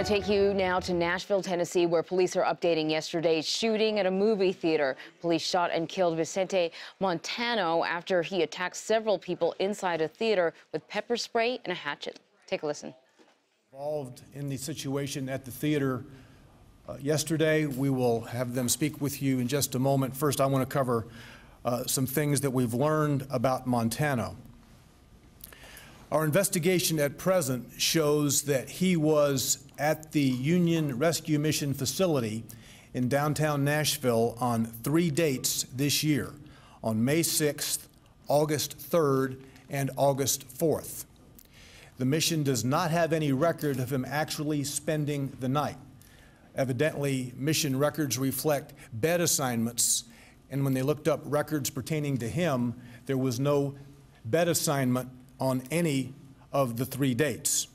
want to take you now to Nashville, Tennessee, where police are updating yesterday's shooting at a movie theater. Police shot and killed Vincente Montano after he attacked several people inside a theater with pepper spray and a hatchet. Take a listen. Involved in the situation at the theater yesterday. We will have them speak with you in just a moment. First, I want to cover some things that we've learned about Montano. Our investigation at present shows that he was at the Union Rescue Mission facility in downtown Nashville on 3 dates this year, on May 6th, August 3rd, and August 4th. The mission does not have any record of him actually spending the night. Evidently, mission records reflect bed assignments, and when they looked up records pertaining to him, there was no bed assignment on any of the 3 dates.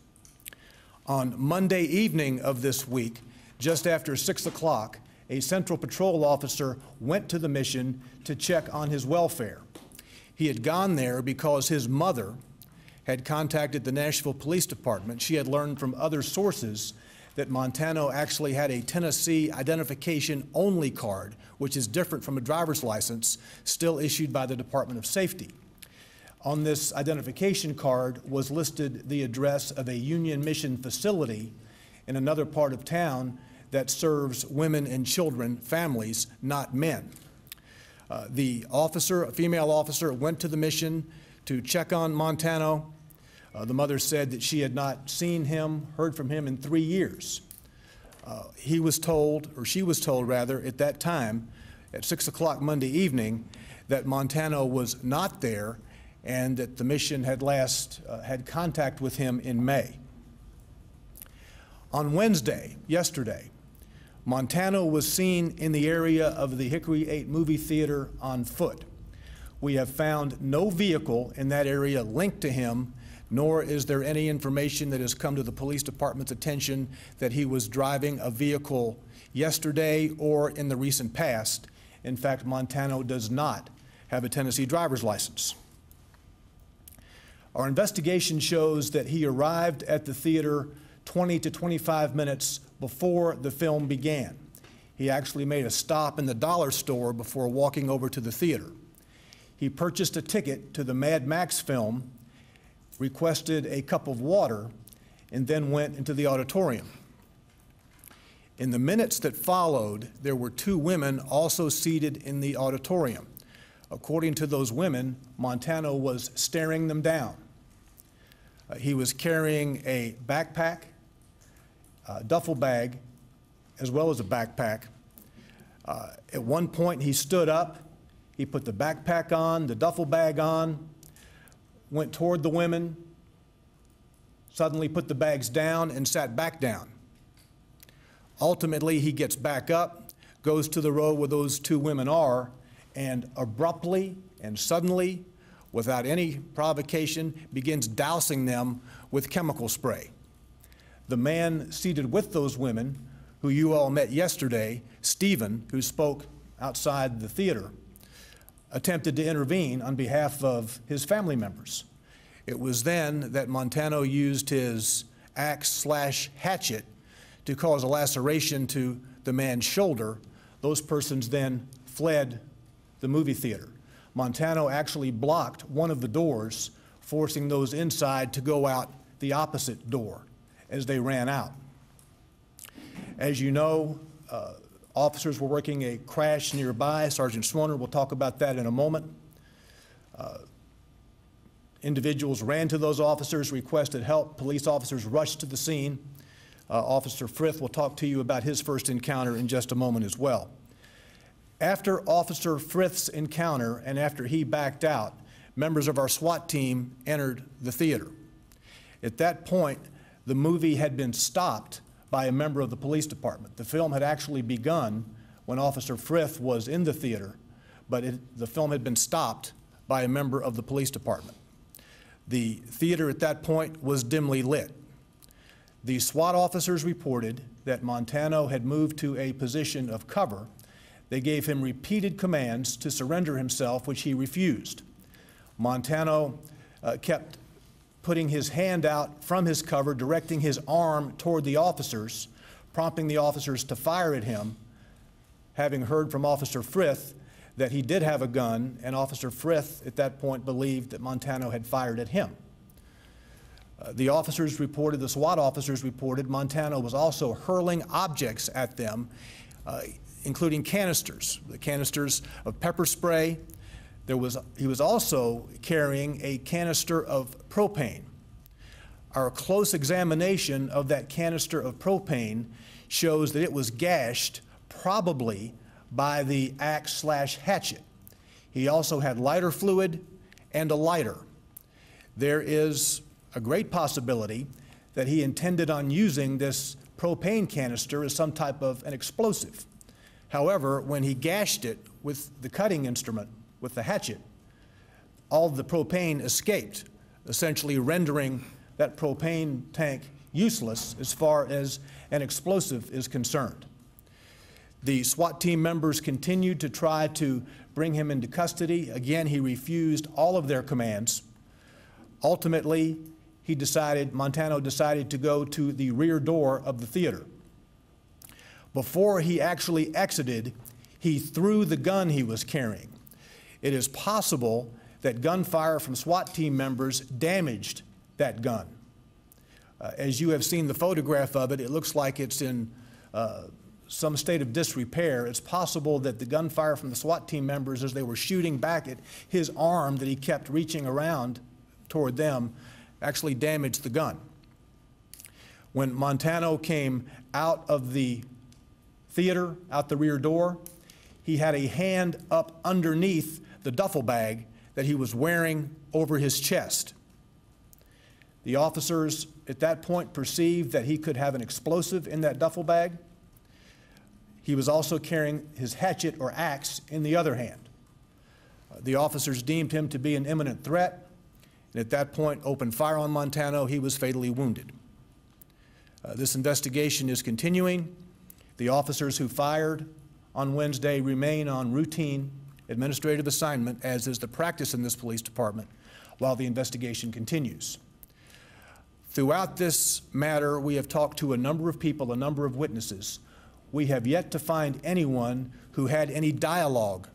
On Monday evening of this week, just after 6 o'clock, a Central Patrol officer went to the mission to check on his welfare. He had gone there because his mother had contacted the Nashville Police Department. She had learned from other sources that Montano actually had a Tennessee identification-only card, which is different from a driver's license, still issued by the Department of Safety. On this identification card was listed the address of a Union Mission facility in another part of town that serves women and children, families, not men. The officer, a female officer, went to the mission to check on Montano. The mother said that she had not seen him, heard from him in 3 years. He was told, or she was told rather, at that time, at 6 o'clock Monday evening, that Montano was not there and that the mission had last had contact with him in May. On Wednesday, yesterday, Montano was seen in the area of the Hickory 8 movie theater on foot. We have found no vehicle in that area linked to him, nor is there any information that has come to the police department's attention that he was driving a vehicle yesterday or in the recent past. In fact, Montano does not have a Tennessee driver's license. Our investigation shows that he arrived at the theater 20 to 25 minutes before the film began. He actually made a stop in the dollar store before walking over to the theater. He purchased a ticket to the Mad Max film, requested a cup of water, and then went into the auditorium. In the minutes that followed, there were 2 women also seated in the auditorium. According to those women, Montano was staring them down. He was carrying a backpack, a duffel bag, as well as a backpack. At one point, he stood up. He put the backpack on, the duffel bag on, went toward the women, suddenly put the bags down and sat back down. Ultimately, he gets back up, goes to the row where those 2 women are, and abruptly and suddenly, without any provocation, begins dousing them with chemical spray. The man seated with those women, who you all met yesterday, Stephen, who spoke outside the theater, attempted to intervene on behalf of his family members. It was then that Montano used his axe/hatchet to cause a laceration to the man's shoulder. Those persons then fled the movie theater. Montano actually blocked one of the doors, forcing those inside to go out the opposite door as they ran out. As you know, officers were working a crash nearby. Sergeant Schwanner will talk about that in a moment. Individuals ran to those officers, requested help. Police officers rushed to the scene. Officer Frith will talk to you about his first encounter in just a moment as well. After Officer Frith's encounter and after he backed out, members of our SWAT team entered the theater. At that point, the movie had been stopped by a member of the police department. The film had actually begun when Officer Frith was in the theater, but the film had been stopped by a member of the police department. The theater at that point was dimly lit. The SWAT officers reported that Montano had moved to a position of cover. They gave him repeated commands to surrender himself, which he refused. Montano kept putting his hand out from his cover, directing his arm toward the officers, prompting the officers to fire at him, having heard from Officer Frith that he did have a gun, and Officer Frith at that point believed that Montano had fired at him. The officers reported, the SWAT officers reported, Montano was also hurling objects at them, including canisters, the canisters of pepper spray. He was also carrying a canister of propane. Our close examination of that canister of propane shows that it was gashed probably by the axe/hatchet. He also had lighter fluid and a lighter. There is a great possibility that he intended on using this propane canister as some type of an explosive. However, when he gashed it with the cutting instrument, with the hatchet, all of the propane escaped, essentially rendering that propane tank useless as far as an explosive is concerned. The SWAT team members continued to try to bring him into custody. Again, he refused all of their commands. Ultimately, Montano decided to go to the rear door of the theater. Before he actually exited, he threw the gun he was carrying. It is possible that gunfire from SWAT team members damaged that gun. As you have seen the photograph of it, it looks like it's in some state of disrepair. It's possible that the gunfire from the SWAT team members, as they were shooting back at his arm that he kept reaching around toward them, actually damaged the gun. When Montano came out of the theater, out the rear door, he had a hand up underneath the duffel bag that he was wearing over his chest. The officers at that point perceived that he could have an explosive in that duffel bag. He was also carrying his hatchet or axe in the other hand. The officers deemed him to be an imminent threat, and at that point opened fire on Montano. He was fatally wounded. This investigation is continuing. The officers who fired on Wednesday remain on routine administrative assignment, as is the practice in this police department, while the investigation continues. Throughout this matter, we have talked to a number of people, a number of witnesses. We have yet to find anyone who had any dialogue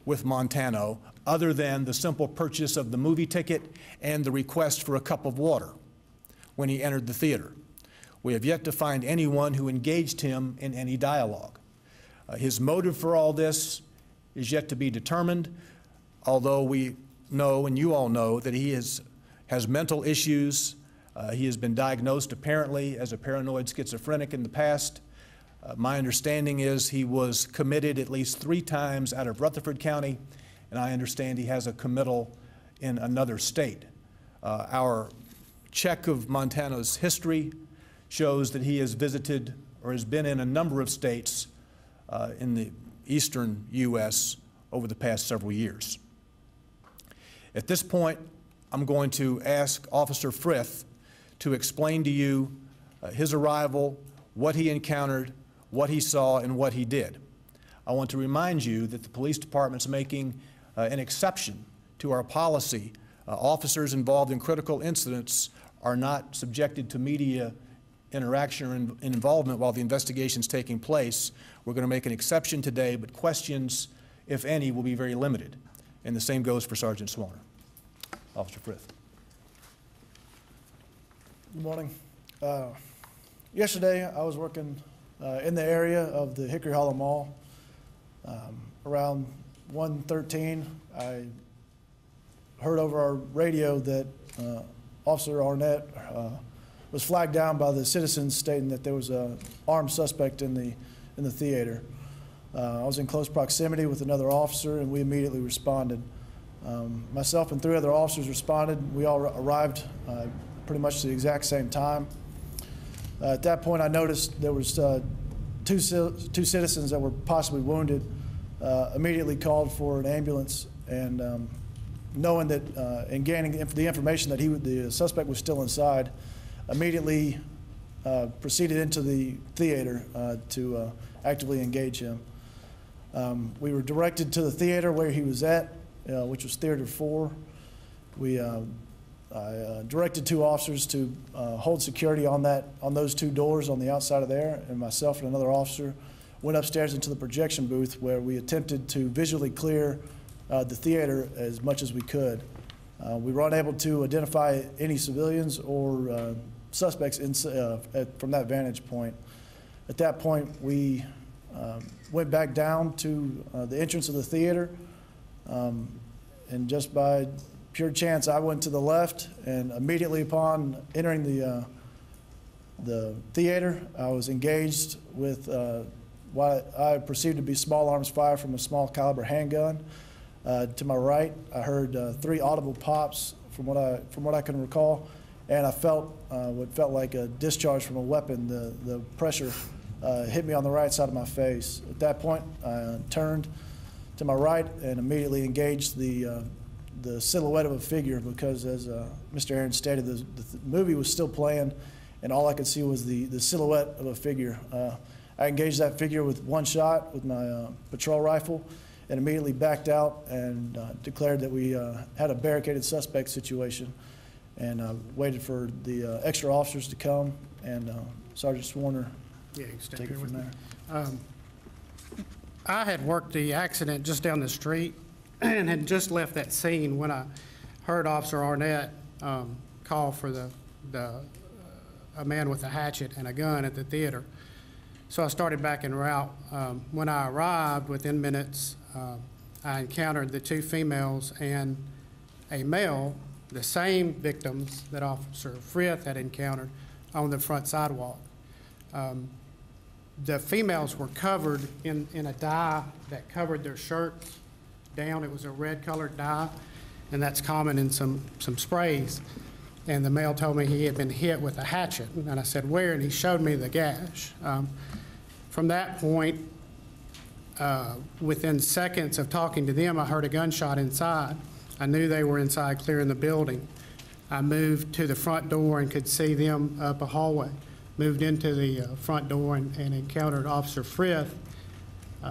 with Montano other than the simple purchase of the movie ticket and the request for a cup of water when he entered the theater. We have yet to find anyone who engaged him in any dialogue. His motive for all this is yet to be determined, although we know, and you all know, that he has mental issues. He has been diagnosed apparently as a paranoid schizophrenic in the past. My understanding is he was committed at least 3 times out of Rutherford County, and I understand he has a committal in another state. Our check of Montano's history shows that he has visited or has been in a number of states in the eastern U.S. over the past several years. At this point, I'm going to ask Officer Frith to explain to you his arrival, what he encountered, what he saw, and what he did. I want to remind you that the police department's making an exception to our policy. Officers involved in critical incidents are not subjected to media interaction or involvement while the investigation is taking place. We're going to make an exception today, but questions, if any, will be very limited. And the same goes for Sergeant Swanner. Officer Frith. Good morning. Yesterday, I was working in the area of the Hickory Hollow Mall. Around 1:13, I heard over our radio that Officer Arnett was flagged down by the citizens stating that there was an armed suspect in the theater. I was in close proximity with another officer, and we immediately responded. Myself and 3 other officers responded. We all arrived pretty much at the exact same time. At that point, I noticed there was two citizens that were possibly wounded. Immediately called for an ambulance, and knowing that and gaining the information that the suspect was still inside, immediately proceeded into the theater to actively engage him. We were directed to the theater where he was at, which was Theater 4. We I directed 2 officers to hold security on those 2 doors on the outside of there, and myself and another officer went upstairs into the projection booth where we attempted to visually clear the theater as much as we could. We were unable to identify any civilians or suspects from that vantage point. At that point, we went back down to the entrance of the theater, and just by pure chance, I went to the left, and immediately upon entering the theater, I was engaged with what I perceived to be small arms fire from a small caliber handgun. To my right, I heard 3 audible pops from what I can recall, and I felt what felt like a discharge from a weapon. The pressure hit me on the right side of my face. At that point, I turned to my right and immediately engaged the silhouette of a figure, because as Mr. Aaron stated, the movie was still playing, and all I could see was the silhouette of a figure. I engaged that figure with 1 shot with my patrol rifle, and immediately backed out and declared that we had a barricaded suspect situation, and waited for the extra officers to come, and Sergeant Swarner take it from there. I had worked the accident just down the street and had just left that scene when I heard Officer Arnett call for a man with a hatchet and a gun at the theater. So I started back en route. When I arrived, within minutes, I encountered the 2 females and a male, the same victims that Officer Frith had encountered on the front sidewalk. The females were covered in a dye that covered their shirts down. It was a red-colored dye, and that's common in some sprays. And the male told me he had been hit with a hatchet, and I said, where? And he showed me the gash. From that point, within seconds of talking to them, I heard a gunshot inside. I knew they were inside clearing the building. I moved to the front door and could see them up a hallway. Moved into the front door and encountered Officer Frith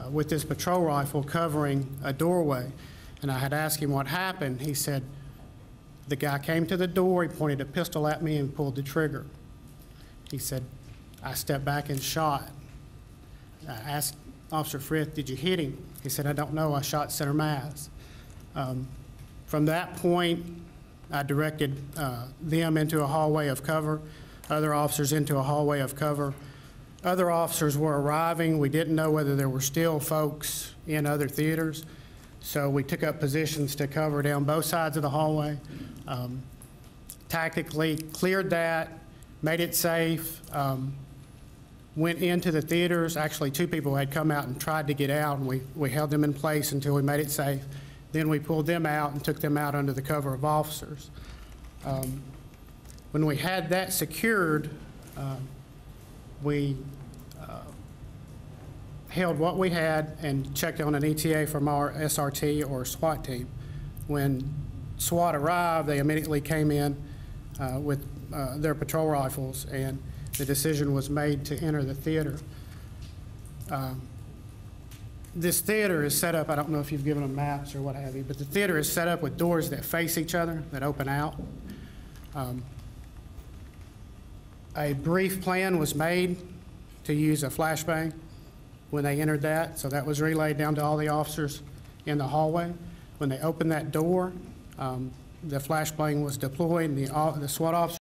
with his patrol rifle covering a doorway. And I had asked him what happened. He said, the guy came to the door, he pointed a pistol at me and pulled the trigger. He said, I stepped back and shot. I asked Officer Frith, did you hit him? He said, I don't know, I shot center mass. From that point, I directed them into a hallway of cover, other officers into a hallway of cover. Other officers were arriving. We didn't know whether there were still folks in other theaters, so we took up positions to cover down both sides of the hallway. Tactically cleared that, made it safe, went into the theaters. Actually, 2 people had come out and tried to get out, and we held them in place until we made it safe. Then we pulled them out and took them out under the cover of officers. When we had that secured, we held what we had and checked on an ETA from our SRT or SWAT team. When SWAT arrived, they immediately came in with their patrol rifles, and the decision was made to enter the theater. This theater is set up, I don't know if you've given them maps or what have you, but the theater is set up with doors that face each other, that open out. A brief plan was made to use a flashbang when they entered that, so that was relayed down to all the officers in the hallway. When they opened that door, the flashbang was deployed, and the SWAT officer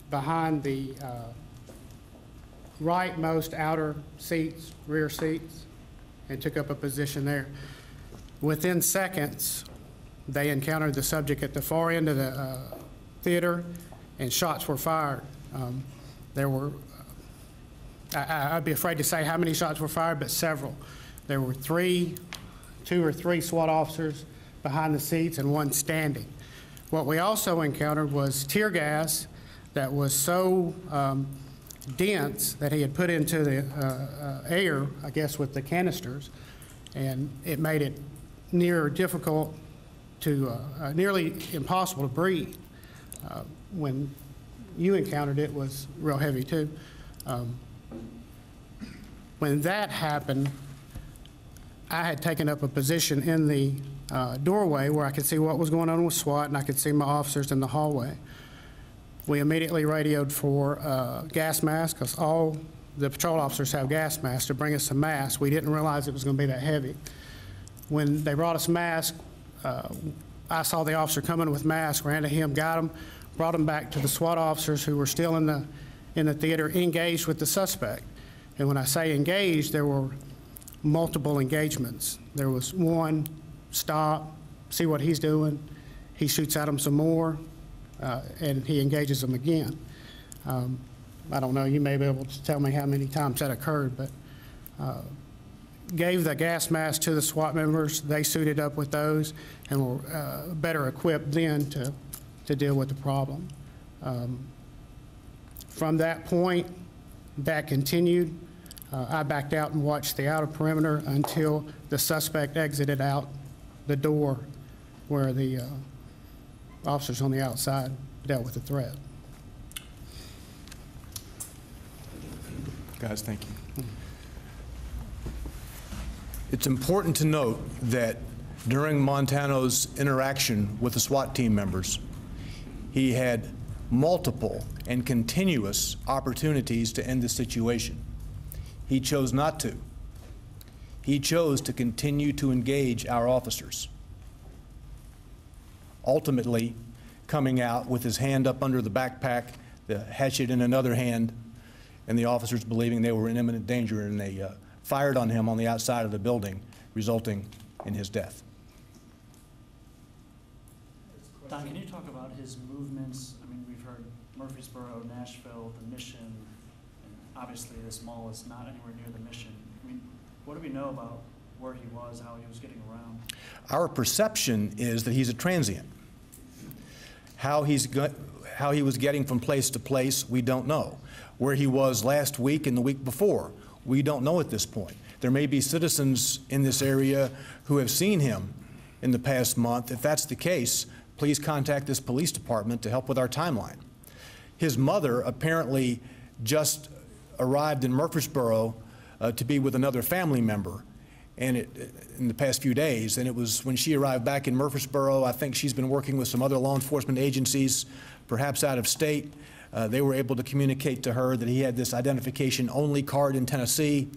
behind the rightmost outer seats, rear seats, and took up a position there. Within seconds, they encountered the subject at the far end of the theater, and shots were fired. There were, I'd be afraid to say how many shots were fired, but several. There were 2 or 3 SWAT officers behind the seats and 1 standing. What we also encountered was tear gas that was so dense that he had put into the air, I guess with the canisters, and it made it nearly impossible to breathe. When you encountered it, was real heavy too. When that happened, I had taken up a position in the doorway where I could see what was going on with SWAT, and I could see my officers in the hallway. We immediately radioed for gas masks, because all the patrol officers have gas masks, to bring us some masks. We didn't realize it was going to be that heavy. When they brought us masks, I saw the officer coming with masks, ran to him, got him, brought him back to the SWAT officers who were still in the theater, engaged with the suspect. And when I say engaged, there were multiple engagements. There was one, stop, see what he's doing. He shoots at him some more, and he engages him again. I don't know, you may be able to tell me how many times that occurred, but gave the gas mask to the SWAT members. They suited up with those and were better equipped then to deal with the problem. From that point, that continued. I backed out and watched the outer perimeter until the suspect exited out the door where the officers on the outside dealt with the threat. Guys, thank you. It's important to note that during Montano's interaction with the SWAT team members, he had multiple and continuous opportunities to end the situation. He chose not to. He chose to continue to engage our officers, ultimately coming out with his hand up under the backpack, the hatchet in another hand, and the officers believing they were in imminent danger, and they fired on him on the outside of the building, resulting in his death. Don, can you talk about his movements? I mean, we've heard Murfreesboro, Nashville, the Mission, and obviously this mall is not anywhere near the Mission. I mean, what do we know about where he was, how he was getting around? Our perception is that he's a transient. How he was getting from place to place, we don't know. Where he was last week and the week before, we don't know at this point. There may be citizens in this area who have seen him in the past month. If that's the case, please contact this police department to help with our timeline. His mother apparently just arrived in Murfreesboro to be with another family member in the past few days, and it was when she arrived back in Murfreesboro. I think she's been working with some other law enforcement agencies, perhaps out of state. They were able to communicate to her that he had this identification-only card in Tennessee,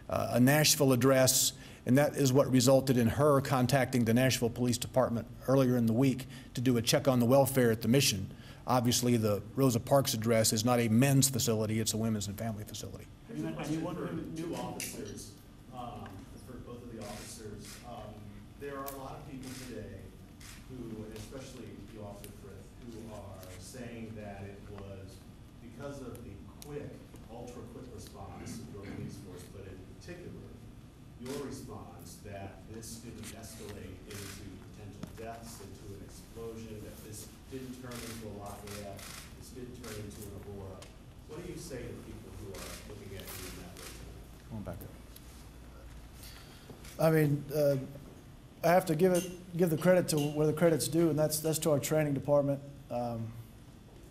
a Nashville address, and that is what resulted in her contacting the Nashville Police Department earlier in the week to do a check on the welfare at the Mission. Obviously, the Rosa Parks address is not a men's facility, it's a women's and family facility. Anyone who knew officers, for both of the officers, there are a lot of people today who, and especially the officer Frith, who are saying that it was because of the quick, ultra-quick response of your police force, but in particular, your response, that this didn't escalate into potential deaths, into an explosion, that this didn't turn into a lafayette, this didn't turn into an Aurora. What do you say to people who are looking at you in that way? Come on back up. I mean, I have to give the credit to where the credit's due, and that's to our training department.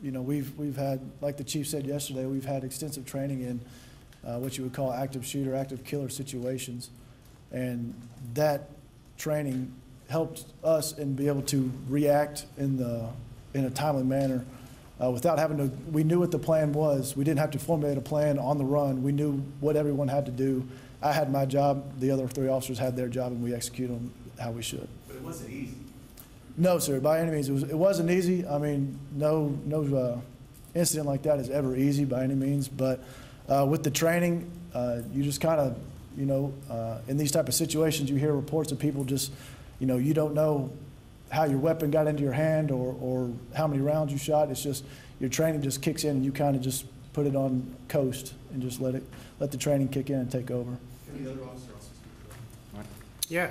You know, we've had, like the chief said yesterday, we've had extensive training in what you would call active shooter, active killer situations, and that training helped us and be able to react in a timely manner without having to. We knew what the plan was. We didn't have to formulate a plan on the run. We knew what everyone had to do. I had my job. The other three officers had their job, and we executed them how we should. But it wasn't easy. No, sir. By any means, it wasn't easy. I mean, no incident like that is ever easy by any means. But with the training, you just kind of, you know, in these type of situations, you hear reports of people just, you know, you don't know how your weapon got into your hand or how many rounds you shot. It's just your training just kicks in, and you kind of just put it on coast and just let the training kick in and take over. Any other officer also speak to that? Yeah,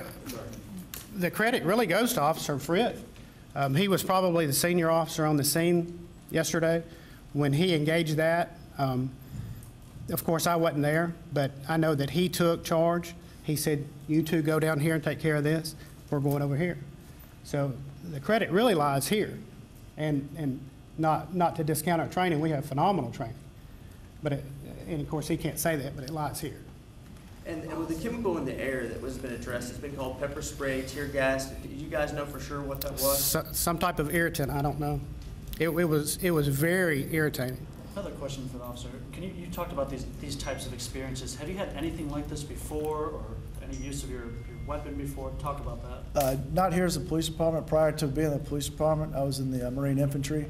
the credit really goes to Officer Frith. He was probably the senior officer on the scene yesterday. When he engaged that, of course I wasn't there, but I know that he took charge. He said, you two go down here and take care of this. We're going over here. So the credit really lies here. And not to discount our training, we have phenomenal training. But and of course he can't say that, but it lies here. And with the chemical in the air that was been addressed, it's been called pepper spray, tear gas. Do you guys know for sure what that was? Some type of irritant, I don't know. It was very irritating. Another question for the officer. You talked about these types of experiences. Have you had anything like this before, or any use of your weapon before? Talk about that. Not here as a police department. Prior to being in the police department, I was in the Marine Infantry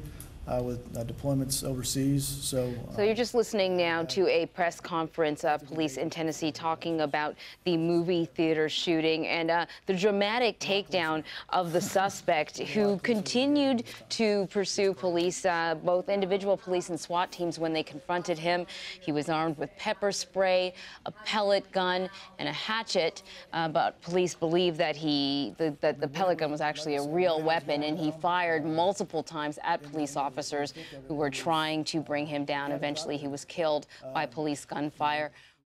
with deployments overseas. So you're just listening now to a press conference of police in Tennessee talking about the movie theater shooting and the dramatic takedown of the suspect who continued to pursue police, both individual police and SWAT teams when they confronted him. He was armed with pepper spray, a pellet gun, and a hatchet, but police believe that the pellet gun was actually a real weapon, and he fired multiple times at police officers who were trying to bring him down. Eventually, he was killed by police gunfire.